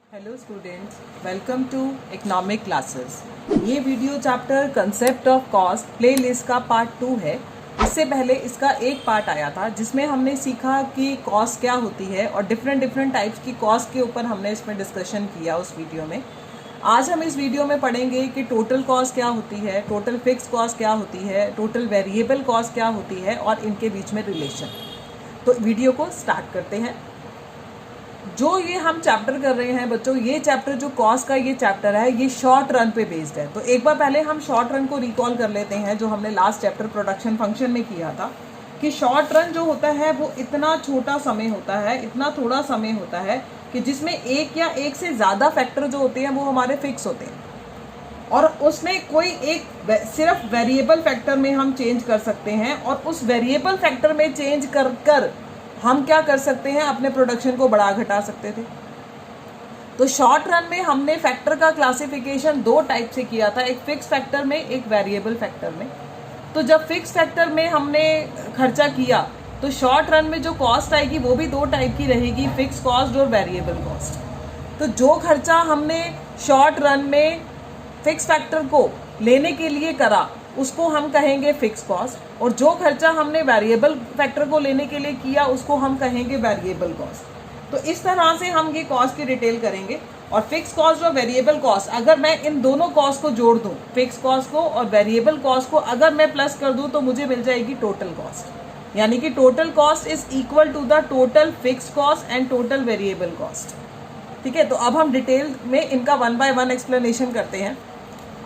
Hello students, welcome to economic classes. ये video chapter concept of cost playlist का part 2 है। इससे पहले इसका एक पार्ट आया था जिसमें हमने सीखा कि कॉस्ट क्या होती है और डिफरेंट टाइप्स की कॉस्ट के ऊपर हमने इसमें डिस्कशन किया उस वीडियो में। आज हम इस वीडियो में पढ़ेंगे कि टोटल कॉस्ट क्या होती है, टोटल फिक्स कॉस्ट क्या होती है, टोटल वेरिएबल कॉस्ट क्या होती है और इनके बीच में रिलेशन। तो वीडियो को स्टार्ट करते हैं। जो ये हम चैप्टर कर रहे हैं बच्चों, ये चैप्टर जो कॉस्ट का ये चैप्टर है ये शॉर्ट रन पे बेस्ड है। तो एक बार पहले हम शॉर्ट रन को रिकॉल कर लेते हैं जो हमने लास्ट चैप्टर प्रोडक्शन फंक्शन में किया था कि शॉर्ट रन जो होता है वो इतना छोटा समय होता है, इतना थोड़ा समय होता है कि जिसमें एक या एक से ज़्यादा फैक्टर जो होते हैं वो हमारे फिक्स होते हैं और उसमें कोई एक सिर्फ वेरिएबल फैक्टर में हम चेंज कर सकते हैं और उस वेरिएबल फैक्टर में चेंज कर हम क्या कर सकते हैं, अपने प्रोडक्शन को बढ़ा घटा सकते थे। तो शॉर्ट रन में हमने फैक्टर का क्लासिफिकेशन दो टाइप से किया था, एक फिक्स फैक्टर में, एक वेरिएबल फैक्टर में। तो जब फिक्स फैक्टर में हमने खर्चा किया तो शॉर्ट रन में जो कॉस्ट आएगी वो भी दो टाइप की रहेगी, फिक्स कॉस्ट और वेरिएबल कॉस्ट। तो जो खर्चा हमने शॉर्ट रन में फिक्स फैक्टर को लेने के लिए करा उसको हम कहेंगे फिक्स कॉस्ट और जो खर्चा हमने वेरिएबल फैक्टर को लेने के लिए किया उसको हम कहेंगे वेरिएबल कॉस्ट। तो इस तरह से हम ये कॉस्ट की डिटेल करेंगे। और फिक्स कॉस्ट और वेरिएबल कॉस्ट, अगर मैं इन दोनों कॉस्ट को जोड़ दूं, फिक्स कॉस्ट को और वेरिएबल कॉस्ट को अगर मैं प्लस कर दूं तो मुझे मिल जाएगी टोटल कॉस्ट। यानी कि total cost is equal to the total fix cost and total variable cost. ठीक है, तो अब हम डिटेल में इनका 1 बाय 1 एक्सप्लेनेशन करते हैं।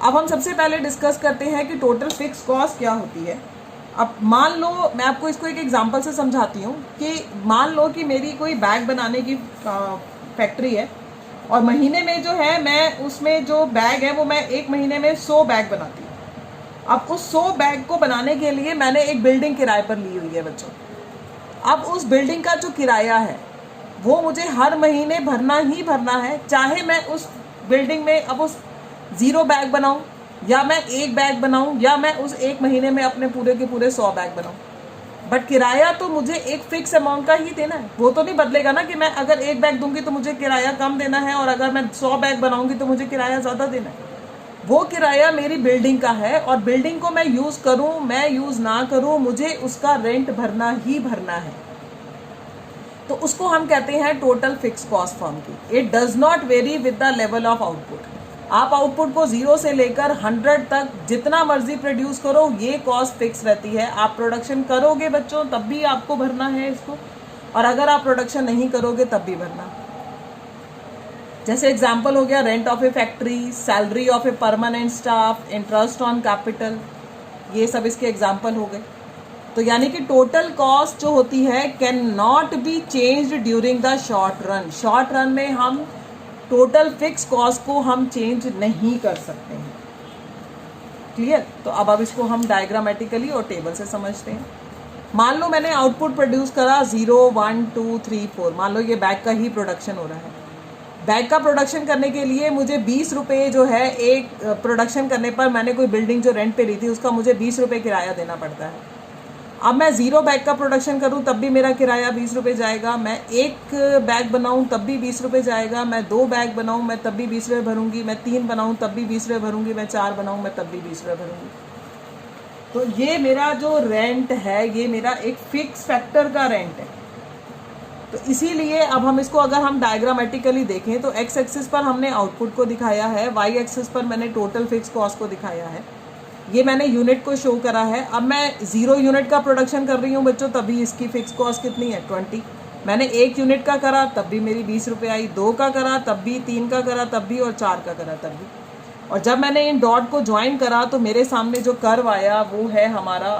अब हम सबसे पहले डिस्कस करते हैं कि टोटल फिक्स कॉस्ट क्या होती है। अब मान लो, मैं आपको इसको एक एग्जांपल से समझाती हूँ कि मान लो कि मेरी कोई बैग बनाने की फैक्ट्री है और महीने में जो है मैं उसमें जो बैग है वो मैं एक महीने में 100 बैग बनाती हूँ। अब उस 100 बैग को बनाने के लिए मैंने एक बिल्डिंग किराए पर ली हुई है बच्चों। अब उस बिल्डिंग का जो किराया है वो मुझे हर महीने भरना ही भरना है, चाहे मैं उस बिल्डिंग में अब उस 0 बैग बनाऊं या मैं 1 बैग बनाऊं या मैं उस एक महीने में अपने पूरे के पूरे 100 बैग बनाऊं। बट किराया तो मुझे एक फिक्स अमाउंट का ही देना है, वो तो नहीं बदलेगा ना कि मैं अगर 1 बैग दूंगी तो मुझे किराया कम देना है और अगर मैं 100 बैग बनाऊंगी तो मुझे किराया ज़्यादा देना है। वो किराया मेरी बिल्डिंग का है और बिल्डिंग को मैं यूज़ करूँ मैं यूज़ ना करूँ मुझे उसका रेंट भरना ही भरना है। तो उसको हम कहते हैं टोटल फिक्स कॉस्ट फर्म की। It does not very with the level of output. आप आउटपुट को 0 से लेकर 100 तक जितना मर्जी प्रोड्यूस करो, ये कॉस्ट फिक्स रहती है। आप प्रोडक्शन करोगे बच्चों तब भी आपको भरना है इसको, और अगर आप प्रोडक्शन नहीं करोगे तब भी भरना। जैसे एग्जांपल हो गया rent of A factory, salary of a permanent staff, interest on capital, ये सब इसके एग्जाम्पल हो गए। तो यानी कि टोटल कॉस्ट जो होती है can not be changed during the short run. Short run में हम टोटल फिक्स कॉस्ट को हम चेंज नहीं कर सकते हैं। क्लियर? तो अब इसको हम डायग्रामेटिकली और टेबल से समझते हैं। मान लो मैंने आउटपुट प्रोड्यूस करा 0, 1, 2, 3, 4। मान लो ये बैग का ही प्रोडक्शन हो रहा है। बैग का प्रोडक्शन करने के लिए मुझे 20 रुपये जो है, एक प्रोडक्शन करने पर मैंने कोई बिल्डिंग जो रेंट पे ली थी उसका मुझे 20 रुपये किराया देना पड़ता है। अब मैं 0 बैग का प्रोडक्शन करूं तब भी मेरा किराया 20 रुपये जाएगा, मैं 1 बैग बनाऊं तब भी 20 रुपये जाएगा, मैं 2 बैग बनाऊं मैं तब भी 20 रुपये भरूंगी, मैं 3 बनाऊं तब भी 20 रुपये भरूंगी, मैं 4 बनाऊं मैं तब भी 20 रुपये भरूंगी। तो ये मेरा जो रेंट है ये मेरा एक फिक्स फैक्टर का रेंट है। तो इसीलिए अब हम इसको अगर हम डायग्रामेटिकली देखें तो एक्स एक्सिस पर हमने आउटपुट को दिखाया है, वाई एक्सिस पर मैंने टोटल फिक्स कॉस्ट को दिखाया है, ये मैंने यूनिट को शो करा है। अब मैं 0 यूनिट का प्रोडक्शन कर रही हूँ बच्चों, तभी इसकी फिक्स कॉस्ट कितनी है, 20। मैंने 1 यूनिट का करा तब भी मेरी 20 रुपये आई, 2 का करा तब भी, 3 का करा तब भी और 4 का करा तब भी। और जब मैंने इन डॉट को ज्वाइन करा तो मेरे सामने जो कर्व आया वो है हमारा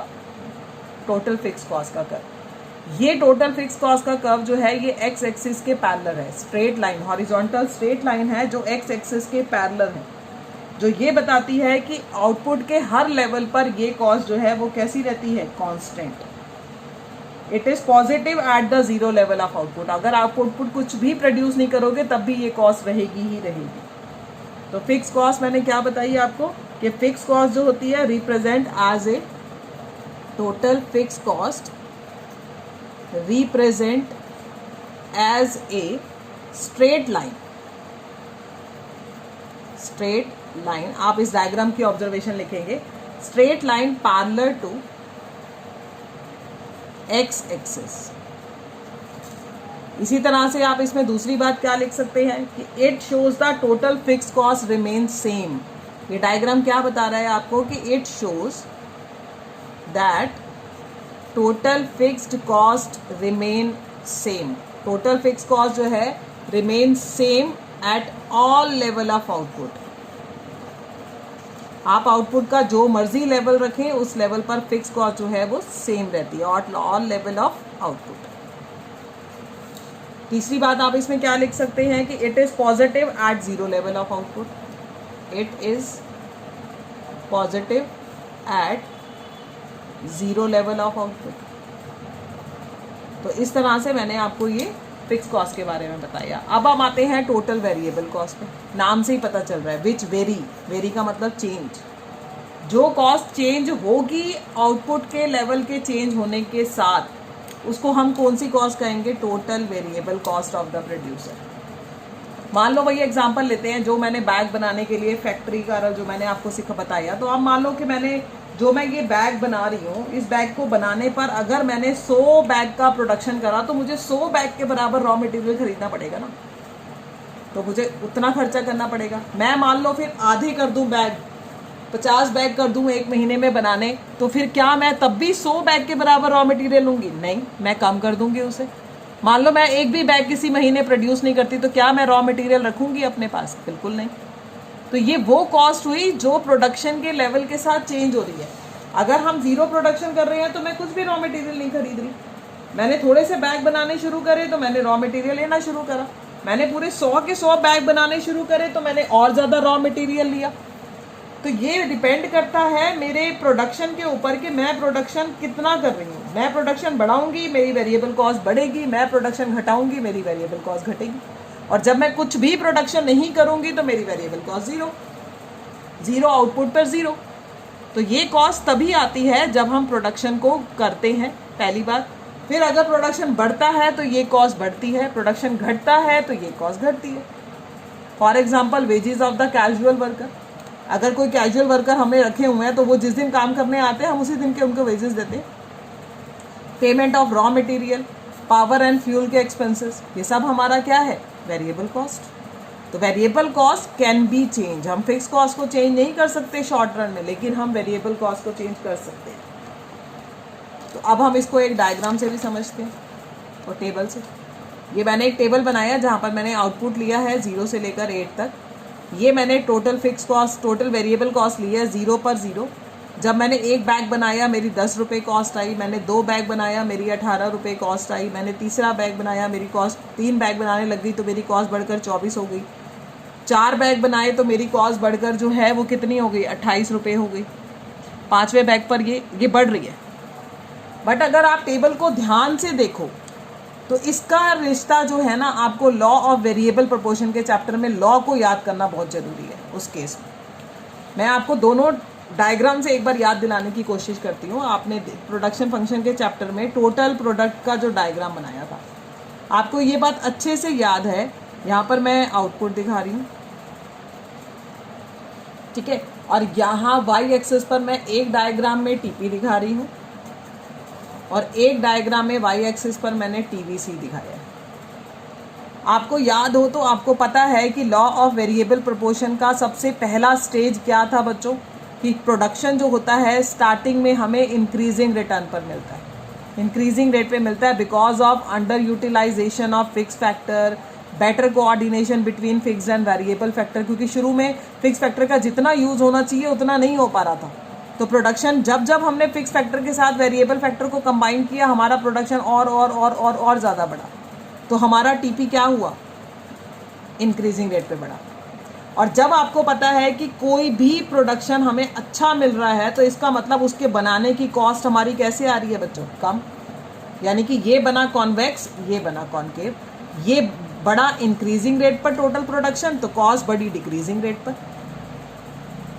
टोटल फिक्स कॉस्ट का कर्व। ये टोटल फिक्स कॉस्ट का कर्व जो है ये एक्स एक्सिस के पैरेलल है, straight line, horizontal straight line है जो एक्स एक्सिस के पैरेलल है, जो ये बताती है कि आउटपुट के हर लेवल पर ये कॉस्ट जो है वो कैसी रहती है, constant. It is positive at the 0 level of output. अगर आप आउटपुट कुछ भी प्रोड्यूस नहीं करोगे तब भी ये कॉस्ट रहेगी ही रहेगी। तो फिक्स कॉस्ट मैंने क्या बताई आपको कि फिक्स कॉस्ट जो होती है represent as a total fix cost represent as a straight line straight line, आप इस डायग्राम की ऑब्जर्वेशन लिखेंगे, straight line parallel to X axis. इसी तरह से आप इसमें दूसरी बात क्या लिख सकते हैं कि it shows the total fix cost remain same. ये डायग्राम क्या बता रहा है आपको कि it shows that total fixed cost remain same. Total fix cost जो है remain same at all level of output. आप आउटपुट का जो मर्जी लेवल रखें उस लेवल पर फिक्स कॉस्ट जो है वो सेम रहती है ऑल लेवल ऑफ आउटपुट। तीसरी बात आप इसमें क्या लिख सकते हैं कि it is positive at zero level of output. It is positive at zero level of output. तो इस तरह से मैंने आपको ये फिक्स कॉस्ट के बारे में बताया। अब हम आते हैं टोटल वेरिएबल कॉस्ट पे। नाम से ही पता चल रहा है विच वेरी का मतलब चेंज। जो कॉस्ट चेंज होगी आउटपुट के लेवल के चेंज होने के साथ, उसको हम कौन सी कॉस्ट कहेंगे? Total variable cost of the producer. मान लो वही एग्जांपल लेते हैं जो मैंने बैग बनाने के लिए फैक्ट्री का जो मैंने आपको बताया। तो अब मान लो कि मैं ये बैग बना रही हूँ, इस बैग को बनाने पर अगर मैंने 100 बैग का प्रोडक्शन करा तो मुझे 100 बैग के बराबर रॉ मटेरियल खरीदना पड़ेगा ना, तो मुझे उतना खर्चा करना पड़ेगा। मैं मान लो फिर आधे कर दूं बैग, 50 बैग कर दूं एक महीने में बनाने, तो फिर क्या मैं तब भी 100 बैग के बराबर रॉ मटेरियल लूंगी? नहीं, मैं कम कर दूंगी उसे। मान लो मैं एक भी बैग किसी महीने प्रोड्यूस नहीं करती, तो क्या मैं रॉ मटेरियल रखूंगी अपने पास? बिल्कुल नहीं। तो ये वो कॉस्ट हुई जो प्रोडक्शन के लेवल के साथ चेंज हो रही है। अगर हम जीरो प्रोडक्शन कर रहे हैं तो मैं कुछ भी रॉ मटेरियल नहीं खरीद रही। मैंने थोड़े से बैग बनाने शुरू करे तो मैंने रॉ मटेरियल लेना शुरू करा। मैंने पूरे 100 के 100 बैग बनाने शुरू करे तो मैंने और ज़्यादा रॉ मटेरियल लिया। तो ये डिपेंड करता है मेरे प्रोडक्शन के ऊपर कि मैं प्रोडक्शन कितना कर रही हूँ। मैं प्रोडक्शन बढ़ाऊंगी, मेरी वेरिएबल कॉस्ट बढ़ेगी। मैं प्रोडक्शन घटाऊंगी, मेरी वेरिएबल कॉस्ट घटेगी। और जब मैं कुछ भी प्रोडक्शन नहीं करूंगी तो मेरी वेरिएबल कॉस्ट जीरो आउटपुट पर जीरो। तो ये कॉस्ट तभी आती है जब हम प्रोडक्शन को करते हैं, पहली बात। फिर अगर प्रोडक्शन बढ़ता है तो ये कॉस्ट बढ़ती है, प्रोडक्शन घटता है तो ये कॉस्ट घटती है। For example wages of the casual worker. अगर कोई कैजुअल वर्कर हमने रखे हुए हैं तो वो जिस दिन काम करने आते हैं हम उसी दिन के उनको वेजेस देते हैं। Payment of raw material, power and fuel के एक्सपेंसेस, ये सब हमारा क्या है? Variable cost. तो variable cost can be change. हम फिक्स कॉस्ट को चेंज नहीं कर सकते शॉर्ट रन में, लेकिन हम वेरिएबल कॉस्ट को चेंज कर सकते हैं। तो अब हम इसको एक डायग्राम से भी समझते हैं और टेबल से। ये मैंने एक टेबल बनाया जहाँ पर मैंने आउटपुट लिया है 0 से लेकर 8 तक। ये मैंने total fix cost, total variable cost लिया है 0 पर 0। जब मैंने एक बैग बनाया मेरी 10 रुपये कॉस्ट आई। मैंने 2 बैग बनाया, मेरी 18 रुपये कॉस्ट आई। मैंने तीसरा बैग बनाया, मेरी कॉस्ट 3 बैग बनाने लग गई तो मेरी कॉस्ट बढ़कर 24 हो गई। 4 बैग बनाए तो मेरी कॉस्ट बढ़कर जो है वो कितनी हो गई? 28 रुपये हो गई। 5वें बैग पर ये बढ़ रही है। बट अगर आप टेबल को ध्यान से देखो तो इसका रिश्ता जो है ना, आपको लॉ ऑफ वेरिएबल प्रोपोर्शन के चैप्टर में लॉ को याद करना बहुत ज़रूरी है। उस केस में मैं आपको दोनों डायग्राम से एक बार याद दिलाने की कोशिश करती हूँ। आपने प्रोडक्शन फंक्शन के चैप्टर में टोटल प्रोडक्ट का जो डायग्राम बनाया था, आपको ये बात अच्छे से याद है। यहाँ पर मैं आउटपुट दिखा रही हूँ, ठीक है, और यहाँ वाई एक्सिस पर मैं एक डायग्राम में टीपी दिखा रही हूँ और एक डायग्राम में वाई एक्सिस पर मैंने टीवीसी दिखाया है। आपको याद हो तो आपको पता है कि लॉ ऑफ वेरिएबल प्रोपोर्शन का सबसे पहला स्टेज क्या था बच्चों? कि प्रोडक्शन जो होता है स्टार्टिंग में हमें इंक्रीजिंग रिटर्न पर मिलता है, इंक्रीजिंग रेट पे मिलता है because of under utilization of fix factor, better coordination between fix and variable factor. क्योंकि शुरू में फिक्स फैक्टर का जितना यूज होना चाहिए उतना नहीं हो पा रहा था। तो प्रोडक्शन जब हमने फिक्स फैक्टर के साथ वेरिएबल फैक्टर को कंबाइन किया, हमारा प्रोडक्शन और ज़्यादा बढ़ा। तो हमारा टीपी क्या हुआ? इंक्रीजिंग रेट पे बढ़ा। और जब आपको पता है कि कोई भी प्रोडक्शन हमें अच्छा मिल रहा है तो इसका मतलब उसके बनाने की कॉस्ट हमारी कैसे आ रही है बच्चों? कम। यानी कि ये बना कॉन्वेक्स, ये बना कॉन्केव, ये बड़ा इंक्रीजिंग रेट पर टोटल प्रोडक्शन, तो कॉस्ट बढ़ी डिक्रीजिंग रेट पर।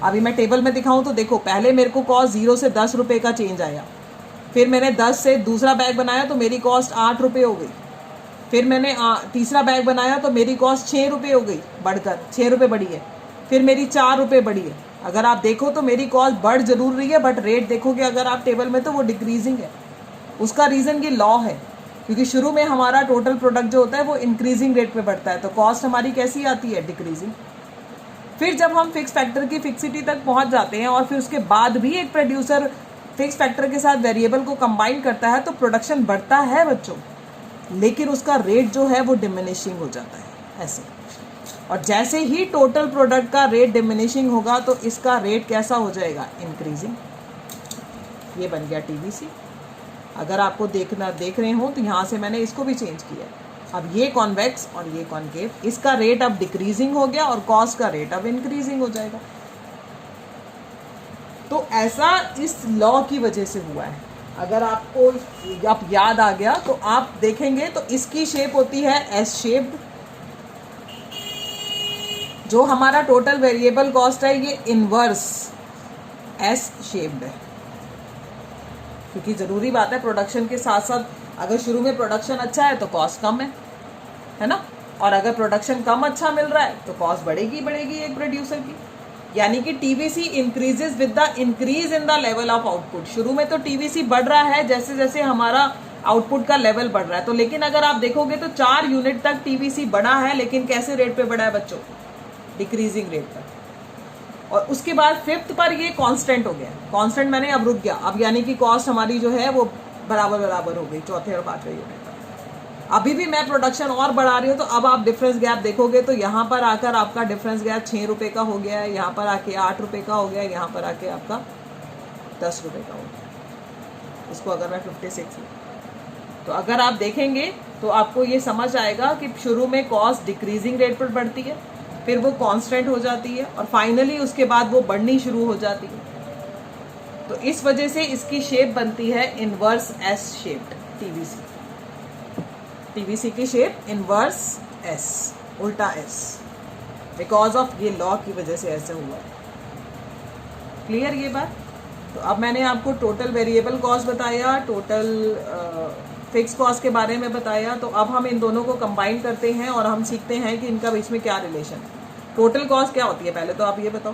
अभी मैं टेबल में दिखाऊं तो देखो, पहले मेरे को कॉस्ट 0 से 10 रुपये का चेंज आया। फिर मैंने 10 से दूसरा बैग बनाया तो मेरी कॉस्ट 8 रुपये हो गई। फिर मैंने तीसरा बैग बनाया तो मेरी कॉस्ट 6 रुपये हो गई, बढ़कर 6 रुपये बढ़ी है। फिर मेरी 4 रुपये बढ़ी है। अगर आप देखो तो मेरी कॉस्ट बढ़ जरूर रही है, बट रेट देखोगे अगर आप टेबल में तो वो डिक्रीजिंग है। उसका रीज़न ये लॉ है, क्योंकि शुरू में हमारा टोटल प्रोडक्ट जो होता है वो इंक्रीजिंग रेट पे बढ़ता है, तो कॉस्ट हमारी कैसी आती है, डिक्रीजिंग। फिर जब हम फिक्स फैक्टर की फिक्सिटी तक पहुंच जाते हैं और फिर उसके बाद भी एक प्रोड्यूसर फिक्स फैक्टर के साथ वेरिएबल को कंबाइन करता है तो प्रोडक्शन बढ़ता है बच्चों, लेकिन उसका रेट जो है वो डिमिनिशिंग हो जाता है ऐसे। और जैसे ही टोटल प्रोडक्ट का रेट डिमिनिशिंग होगा तो इसका रेट कैसा हो जाएगा, इंक्रीजिंग। ये बन गया टीवीसी। अगर आपको देख रहे हो तो यहाँ से मैंने इसको भी चेंज किया। अब ये कॉन्वेक्स और ये कॉन्केव, इसका रेट अब डिक्रीजिंग हो गया और कॉस्ट का रेट अब इंक्रीजिंग हो जाएगा। तो ऐसा इस लॉ की वजह से हुआ है। अगर आपको आप याद आ गया तो आप देखेंगे तो इसकी शेप होती है एस शेप्ड। जो हमारा टोटल वेरिएबल कॉस्ट है ये इनवर्स एस शेप्ड है, क्योंकि ज़रूरी बात है प्रोडक्शन के साथ साथ अगर शुरू में प्रोडक्शन अच्छा है तो कॉस्ट कम है ना, और अगर प्रोडक्शन कम अच्छा मिल रहा है तो कॉस्ट बढ़ेगी एक प्रोड्यूसर की। यानी कि TVC increases with the increase in the level of output. शुरू में तो टीवीसी बढ़ रहा है जैसे जैसे हमारा आउटपुट का लेवल बढ़ रहा है, तो लेकिन अगर आप देखोगे तो 4 यूनिट तक टीवीसी बढ़ा है, लेकिन कैसे रेट पे बढ़ा है बच्चों, डिक्रीजिंग रेट पर। और उसके बाद 5th पर ये कांस्टेंट हो गया, कांस्टेंट मैंने अब रुक गया, अब यानी कि कॉस्ट हमारी जो है वो बराबर हो गई 4थे और 5वें यूनिट पर। अभी भी मैं प्रोडक्शन और बढ़ा रही हूँ, तो अब आप डिफरेंस गैप देखोगे तो यहाँ पर आकर आपका डिफरेंस गैप 6 रुपये का हो गया है, यहाँ पर आके 8 रुपये का हो गया है, यहाँ पर आके आपका 10 रुपये का हो गया। इसको अगर मैं 56 लूँ तो अगर आप देखेंगे तो आपको ये समझ आएगा कि शुरू में कॉस्ट डिक्रीजिंग रेट पर बढ़ती है, फिर वो कांस्टेंट हो जाती है और फाइनली उसके बाद वो बढ़नी शुरू हो जाती है। तो इस वजह से इसकी शेप बनती है inverse S shaped TVC. TVC की शेप इनवर्स एस, उल्टा एस, बिकॉज ऑफ ये लॉ की वजह से ऐसे हुआ है। क्लियर ये बात? तो अब मैंने आपको टोटल वेरिएबल कॉस्ट बताया, टोटल फिक्स कॉस्ट के बारे में बताया। तो अब हम इन दोनों को कंबाइन करते हैं और हम सीखते हैं कि इनका बीच में क्या रिलेशन है। टोटल कॉस्ट क्या होती है, पहले तो आप ये बताओ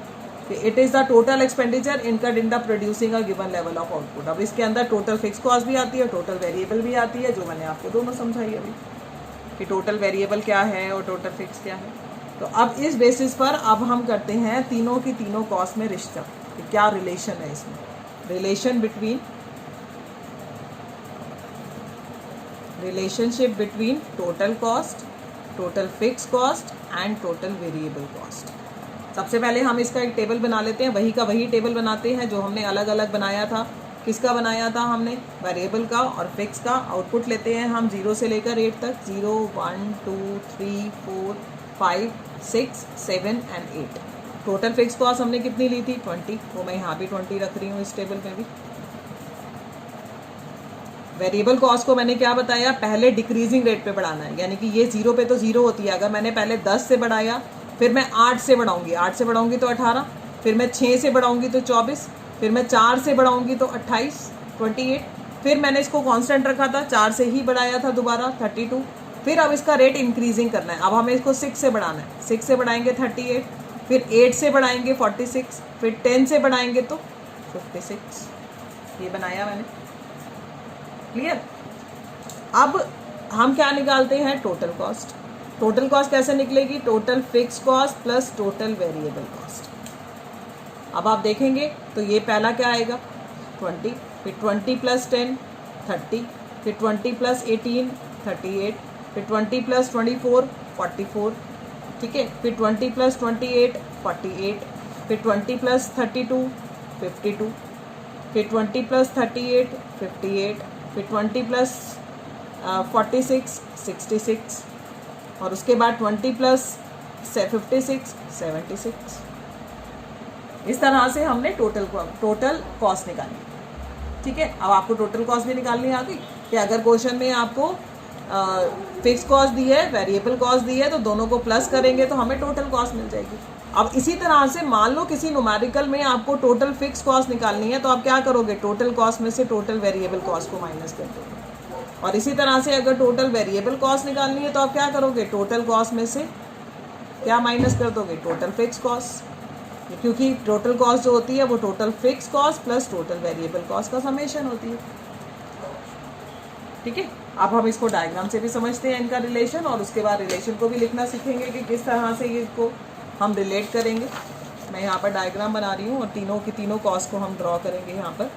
कि it is the total expenditure incurred in the producing a given level of output. अब इसके अंदर टोटल फिक्स कॉस्ट भी आती है, टोटल वेरिएबल भी आती है, जो मैंने आपको दोनों समझाई अभी कि टोटल वेरिएबल क्या है और टोटल फिक्स क्या है। तो अब इस बेसिस पर अब हम करते हैं तीनों की तीनों कॉस्ट में रिश्ता कि क्या रिलेशन है इसमें, relationship between total cost, total fix cost and total variable cost. सबसे पहले हम इसका एक टेबल बना लेते हैं, वही का वही टेबल बनाते हैं जो हमने अलग अलग बनाया था। किसका बनाया था हमने, वेरिएबल का और फिक्स का। आउटपुट लेते हैं हम 0 से लेकर 8 तक, 0 1 2 3 4 5 6 7 एंड 8। टोटल फिक्स कॉस्ट हमने कितनी ली थी, 20, वो मैं यहाँ भी 20 रख रही हूँ इस टेबल में भी। वेरिएबल कॉस्ट को मैंने क्या बताया, पहले डिक्रीजिंग रेट पे बढ़ाना है, यानी कि ये 0 पे तो 0 होती है। अगर मैंने पहले 10 से बढ़ाया, फिर मैं 8 से बढ़ाऊंगी, 8 से बढ़ाऊंगी तो 18, फिर मैं 6 से बढ़ाऊंगी तो 24, फिर मैं 4 से बढ़ाऊंगी तो 28 28, फिर मैंने इसको कांस्टेंट रखा था, 4 से ही बढ़ाया था दोबारा 32। फिर अब इसका रेट इंक्रीजिंग करना है, अब हमें इसको 6 से बढ़ाना है, 6 से बढ़ाएंगे 38, फिर 8 से बढ़ाएंगे 46, फिर 10 से बढ़ाएंगे तो 56। ये बनाया मैंने, क्लियर? अब हम क्या निकालते हैं, टोटल कॉस्ट। टोटल कॉस्ट कैसे निकलेगी, total fix cost plus total variable cost. अब आप देखेंगे तो ये पहला क्या आएगा, 20, फिर 20 प्लस 10 30, फिर 20 प्लस 18 38, फिर 20 प्लस 24 44, ठीक है, फिर 20 प्लस 28 48, फिर 20 प्लस 32 52, फिर 20 प्लस 38 58, फिर 20 प्लस 46 66, और उसके बाद 20 प्लस 56 76। इस तरह से हमने टोटल कॉस्ट निकाली, ठीक है। अब आपको टोटल कॉस्ट भी निकालनी आ गई कि अगर क्वेश्चन में आपको फिक्स कॉस्ट दी है, वेरिएबल कॉस्ट दी है, तो दोनों को प्लस करेंगे तो हमें टोटल कॉस्ट मिल जाएगी। अब इसी तरह से मान लो किसी न्यूमेरिकल में आपको टोटल फिक्स कॉस्ट निकालनी है, तो आप क्या करोगे, टोटल कॉस्ट में से टोटल वेरिएबल कॉस्ट को माइनस कर दोगे। और इसी तरह से अगर टोटल वेरिएबल कॉस्ट निकालनी है तो आप क्या करोगे, टोटल कॉस्ट में से क्या माइनस कर दोगे? टोटल फिक्स कॉस्ट, क्योंकि टोटल कॉस्ट जो होती है वो total fix cost plus total variable cost का समेशन होती है। ठीक है, अब हम इसको डायग्राम से भी समझते हैं इनका रिलेशन, और उसके बाद रिलेशन को भी लिखना सीखेंगे कि किस तरह से इसको हम रिलेट करेंगे। मैं यहाँ पर डायग्राम बना रही हूँ और तीनों की तीनों कॉस्ट को हम ड्रॉ करेंगे। यहाँ पर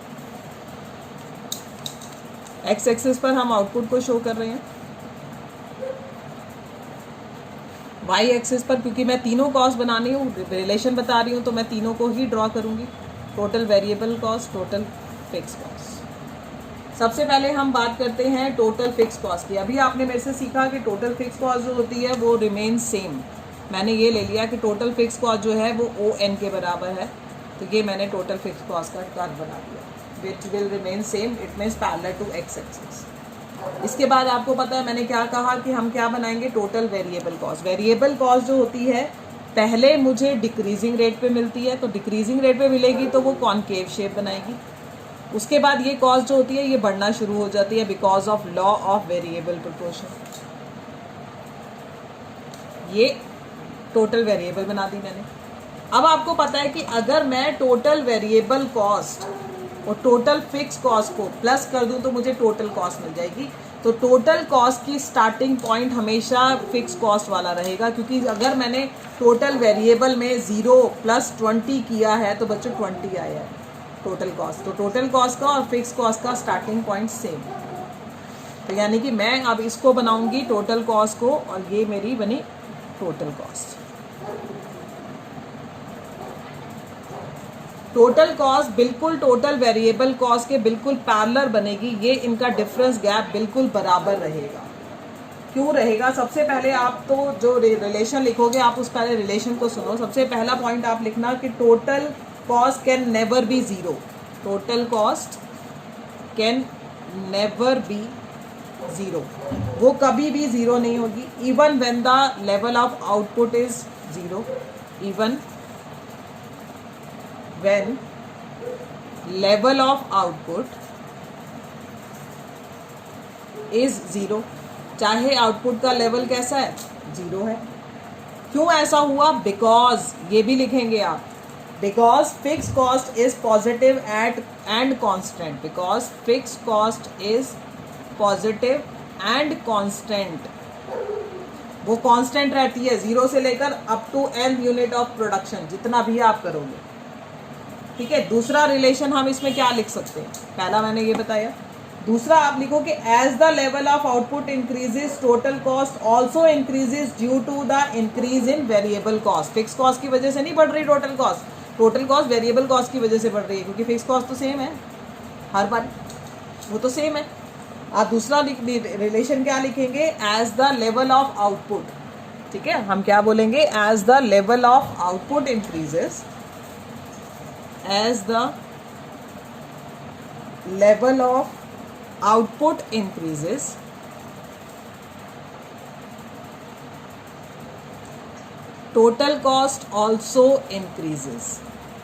एक्स एक्सिस पर हम आउटपुट को शो कर रहे हैं, वाई एक्सिस पर क्योंकि मैं तीनों कॉस्ट बनानी हूँ, रिलेशन बता रही हूँ, तो मैं तीनों को ही ड्रॉ करूँगी, total variable cost, total fix cost. सबसे पहले हम बात करते हैं टोटल फिक्स कॉस्ट की। अभी आपने मेरे से सीखा कि टोटल फिक्स कॉस्ट जो होती है वो रिमेन सेम। मैंने ये ले लिया कि टोटल फिक्स कॉस्ट जो है वो ON के बराबर है, तो ये मैंने टोटल फिक्स कॉस्ट का कर्व बना दिया, which will remain same, it means parallel to X axis. इसके बाद आपको पता है मैंने क्या कहा कि हम क्या बनाएंगे? Total variable cost. Variable cost जो होती है पहले मुझे डिक्रीजिंग रेट पे मिलती है, तो डिक्रीजिंग रेट पे मिलेगी तो वो कॉनकेव शेप बनाएगी। उसके बाद ये कॉस्ट जो होती है ये बढ़ना शुरू हो जाती है because of law of variable proportion. ये टोटल वेरिएबल बना दी मैंने। अब आपको पता है कि अगर मैं टोटल वेरिएबल कॉस्ट और टोटल फिक्स कॉस्ट को प्लस कर दूं तो मुझे टोटल कॉस्ट मिल जाएगी। तो टोटल कॉस्ट की स्टार्टिंग पॉइंट हमेशा फिक्स कॉस्ट वाला रहेगा, क्योंकि अगर मैंने टोटल वेरिएबल में 0 + 20 किया है तो बच्चों 20 आया है टोटल कॉस्ट। तो टोटल कॉस्ट का और फिक्स कॉस्ट का स्टार्टिंग पॉइंट सेम। तो यानी कि मैं अब इसको बनाऊंगी टोटल कॉस्ट को, और ये मेरी बनी टोटल कॉस्ट। टोटल कॉस्ट बिल्कुल टोटल वेरिएबल कॉस्ट के बिल्कुल पैरेलल बनेगी। ये इनका डिफरेंस गैप बिल्कुल बराबर रहेगा। क्यों रहेगा? सबसे पहले आप तो जो रिलेशन लिखोगे आप उस पहले रिलेशन को सुनो। सबसे पहला पॉइंट आप लिखना कि total cost can never be zero. Total cost can never be zero, वो कभी भी ज़ीरो नहीं होगी। Even when the level of output is zero, even when level of output is 0, चाहे आउटपुट का लेवल कैसा है? 0 है। क्यों ऐसा हुआ? बिकॉज, ये भी लिखेंगे आप, because fix cost is positive at and constant. Because fix cost is positive and constant, वो कॉन्स्टेंट रहती है 0 से लेकर up to n unit of production, जितना भी आप करोगे। ठीक है, दूसरा रिलेशन हम इसमें क्या लिख सकते हैं? पहला मैंने ये बताया। दूसरा आप लिखो कि as the level of output increases total cost also increases due to the increase in variable cost. Fix cost की वजह से नहीं बढ़ रही total cost, total cost variable cost की वजह से बढ़ रही है, क्योंकि फिक्स कॉस्ट तो सेम है हर बार, वो तो सेम है। आप दूसरा रिलेशन क्या लिखेंगे? As the level of output. ठीक है, हम क्या बोलेंगे? As the level of output increases, as the level of output increases, total cost also increases।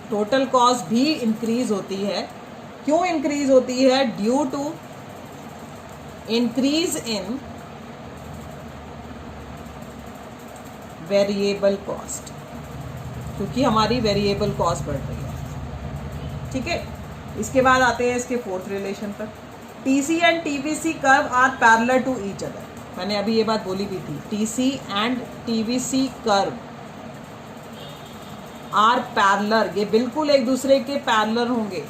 total cost भी increase होती है। क्यों increase होती है? due to increase in variable cost, क्योंकि हमारी वेरिएबल कॉस्ट बढ़ रही है। ठीक है, इसके बाद आते हैं इसके फोर्थ रिलेशन पर। TC and TVC curve are parallel to each other. मैंने अभी ये बात बोली भी थी, TC and TVC curve are parallel, ये बिल्कुल एक दूसरे के पैरेलल होंगे,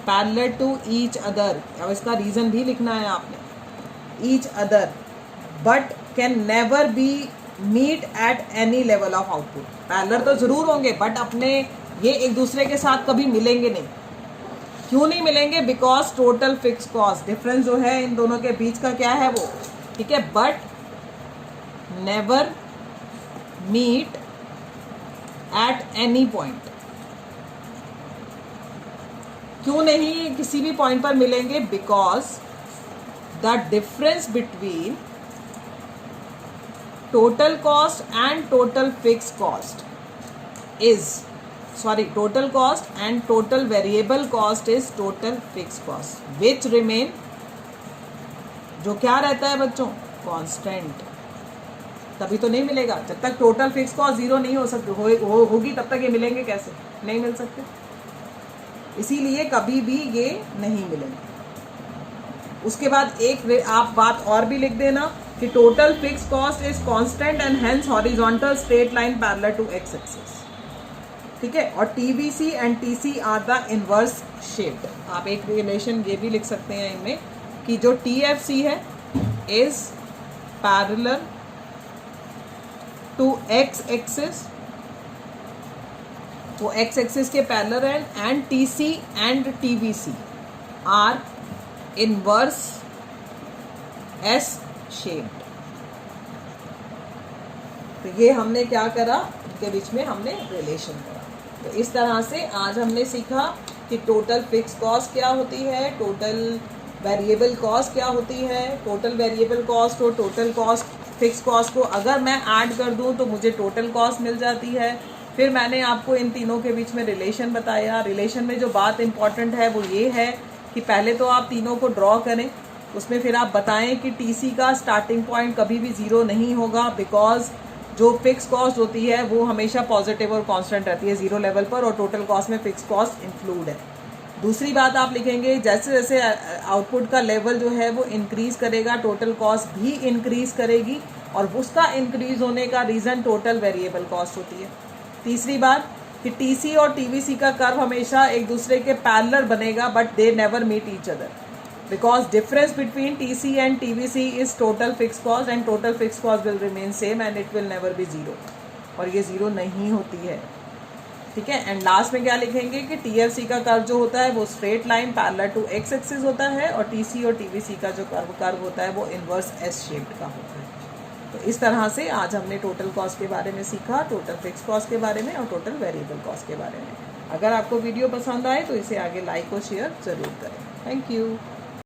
पैरेलल टू ईच अदर। अब इसका रीजन भी लिखना है आपने, each other, but can never be meet at any level of output. Parallel तो जरूर होंगे बट अपने ये एक दूसरे के साथ कभी मिलेंगे नहीं। क्यों नहीं मिलेंगे? Because total fix cost, difference जो है इन दोनों के बीच का क्या है वो, ठीक है, but never meet at any point. क्यों नहीं किसी भी पॉइंट पर मिलेंगे? Because the difference between total cost and total fix cost is total cost and total variable cost is total fixed cost, which remain, जो क्या रहता है बच्चों? Constant। तभी तो नहीं मिलेगा। जब तक टोटल फिक्स कॉस्ट जीरो नहीं हो सकती होगी तब तक ये मिलेंगे कैसे? नहीं मिल सकते, इसीलिए कभी भी ये नहीं मिलेंगे। उसके बाद एक आप बात और भी लिख देना कि total fix cost is constant and hence horizontal straight line parallel to X axis, ठीक है। और TVC and TC are the inverse shaped. आप एक रिलेशन ये भी लिख सकते हैं इनमें कि जो टीएफसी है is parallel to X axis, वो एक्स एक्सिस के पैरेलल है, and TC and TVC are inverse S shaped. तो ये हमने क्या करा, इनके बीच में हमने रिलेशन करा। तो इस तरह से आज हमने सीखा कि टोटल फिक्स कॉस्ट क्या होती है, टोटल वेरिएबल कॉस्ट क्या होती है। टोटल वेरिएबल कॉस्ट और टोटल कॉस्ट फिक्स कॉस्ट को अगर मैं ऐड कर दूं तो मुझे टोटल कॉस्ट मिल जाती है। फिर मैंने आपको इन तीनों के बीच में रिलेशन बताया। रिलेशन में जो बात इंपॉर्टेंट है वो ये है कि पहले तो आप तीनों को ड्रॉ करें, उसमें फिर आप बताएं कि टीसी का स्टार्टिंग पॉइंट कभी भी जीरो नहीं होगा, बिकॉज जो फिक्स कॉस्ट होती है वो हमेशा पॉजिटिव और कांस्टेंट रहती है जीरो लेवल पर, और टोटल कॉस्ट में फिक्स कॉस्ट इंक्लूड है। दूसरी बात आप लिखेंगे जैसे जैसे आउटपुट का लेवल जो है वो इंक्रीज करेगा, टोटल कॉस्ट भी इंक्रीज करेगी, और उसका इंक्रीज होने का रीज़न टोटल वेरिएबल कॉस्ट होती है। तीसरी बात कि टीसी और टीवीसी का कर्व हमेशा एक दूसरे के पैरेलल बनेगा, but they never meet each other, because difference between TC and TVC is total fixed cost, and total fixed cost will remain same and it will never be zero, और ये zero नहीं होती है, ठीक है। And last में क्या लिखेंगे कि TFC का कर्व जो होता है वो straight line parallel to X axis होता है, और TC और TVC का जो कर्व होता है वो इनवर्स एस शेप्ड का होता है। तो इस तरह से आज हमने टोटल कॉस्ट के बारे में सीखा, टोटल फिक्स कॉस्ट के बारे में और टोटल वेरिएबल कॉस्ट के बारे में। अगर आपको वीडियो पसंद आए तो इसे आगे लाइक और शेयर ज़रूर करें। Thank you.